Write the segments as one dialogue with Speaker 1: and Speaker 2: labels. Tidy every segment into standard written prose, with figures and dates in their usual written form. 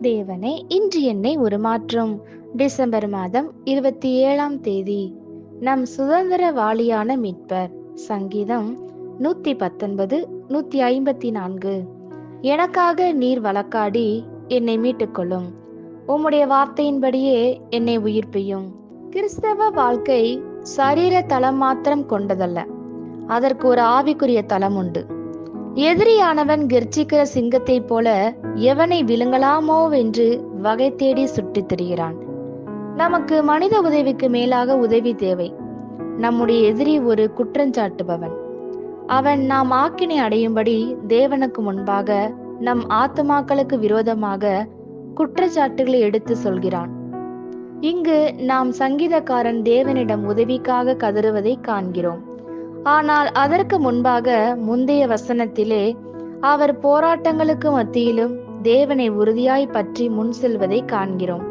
Speaker 1: தேவனே, இன்று என்னை உருமாற்றும். டிசம்பர் மாதம் 27ஆம் தேதி. நம் சுதந்திரவாளியான மீட்பர். சங்கீதம் 119, 154. எனக்காக நீர் வழக்காடி என்னை மீட்டுக்கொள்ளும். உம்முடைய வார்த்தையின்படியே என்னை உயிர்ப்பியும். கிறிஸ்தவ வாழ்க்கை சரீர தலம் மாத்திரம் கொண்டதல்ல, அதற்கு ஒரு ஆவிக்குரிய தலம் உண்டு. எதிரியானவன் கெர்ச்சிக்கிற சிங்கத்தைப் போல எவனை விழுங்கலாமோ என்று வகை தேடி சுற்றித் திரிகிறான். நமக்கு மனித உதவிக்கு மேலாக உதவி தேவை. நம்முடைய எதிரி ஒரு குற்றஞ்சாட்டுபவன். அவன் நாம் ஆக்கினை அடையும்படி தேவனுக்கு முன்பாக நம் ஆத்துமாக்களுக்கு விரோதமாக குற்றச்சாட்டுகளை எடுத்து சொல்கிறான். இங்கு நாம் சங்கீதக்காரன் தேவனிடம் உதவிக்காக கதறுவதை காண்கிறோம். ஆனால் அதற்கு முன்பாக முந்தைய வசனத்திலே அவர் போராட்டங்களுக்கு மத்தியிலும் தேவனை உறுதியாய் பற்றி முன் செல்வதை காண்கிறோம்.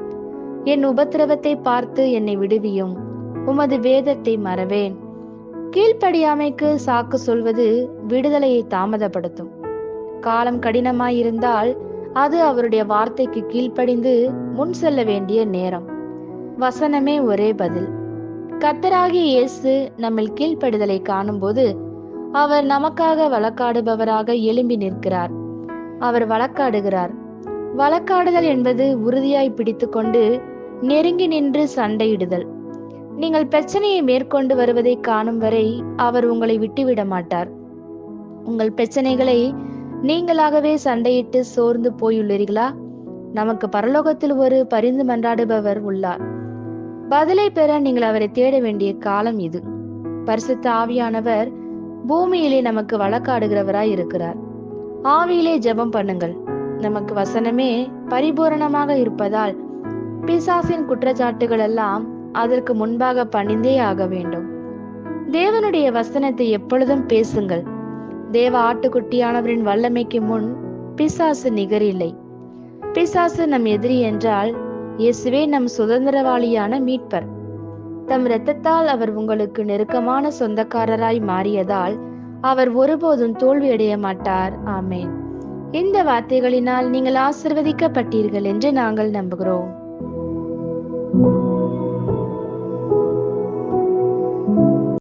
Speaker 1: என் உபத்திரவத்தை பார்த்து என்னை விடுவியும், உமது வேதத்தை மறவேன். கீழ்ப்படியாமைக்கு சாக்கு சொல்வது விடுதலையை தாமதப்படுத்தும். காலம் கடினமாயிருந்தால் அது அவருடைய வார்த்தைக்கு கீழ்ப்படிந்து முன் செல்ல வேண்டிய நேரம். வசனமே ஒரே பதில். கர்த்தராகிய இயேசு நம்மில் கீழ்ப்படிதலை காணும்போது அவர் நமக்காக வழக்காடுபவராக எழும்பி நிற்கிறார். அவர் வழக்காடுகிறார். வழக்காடுதல் என்பது உறுதியாய் பிடித்து கொண்டு நெருங்கி நின்று சண்டையிடுதல். நீங்கள் பிரச்சனையை மேற்கொண்டு வருவதை காணும் வரை அவர் உங்களை விட்டுவிட மாட்டார். உங்கள் பிரச்சனைகளை நீங்களாகவே சண்டையிட்டு சோர்ந்து போயுள்ளீர்களா? நமக்கு பரலோகத்தில் ஒரு பரிந்து மன்றாடுபவர் உள்ளார். பதிலை பெற நீங்கள் அவரை தேட வேண்டிய காலம் இது. பரிசுத்த ஆவியானவர் பூமியிலே நமக்கு வழக்காடுகிறவராய் இருக்கிறார். ஆவியிலே ஜெபம் பண்ணுங்கள். நமக்கு வசனமே பரிபூரணமாக இருப்பதால் பிசாசின் குற்றச்சாட்டுகள் எல்லாம் அதற்கு முன்பாக பணிந்தே ஆக வேண்டும். தேவனுடைய வசனத்தை எப்பொழுதும் பேசுங்கள். தேவ ஆட்டுக்குட்டியானவரின் வல்லமைக்கு முன் பிசாசு நிகரில்லை. பிசாசு நம் எதிரி என்றால் இயேசுவே நம் சுதந்திரவாளியான மீட்பர். தம் இரத்தத்தால் அவர் உங்களுக்கு நெருக்கமான சொந்தக்காரராய் மாறியதால் அவர் ஒருபோதும் தோல்வியடைய மாட்டார். ஆமேன். இந்த வார்த்தைகளினால் நீங்கள் ஆசீர்வதிக்கப்பட்டீர்கள் என்று நாங்கள் நம்புகிறோம்.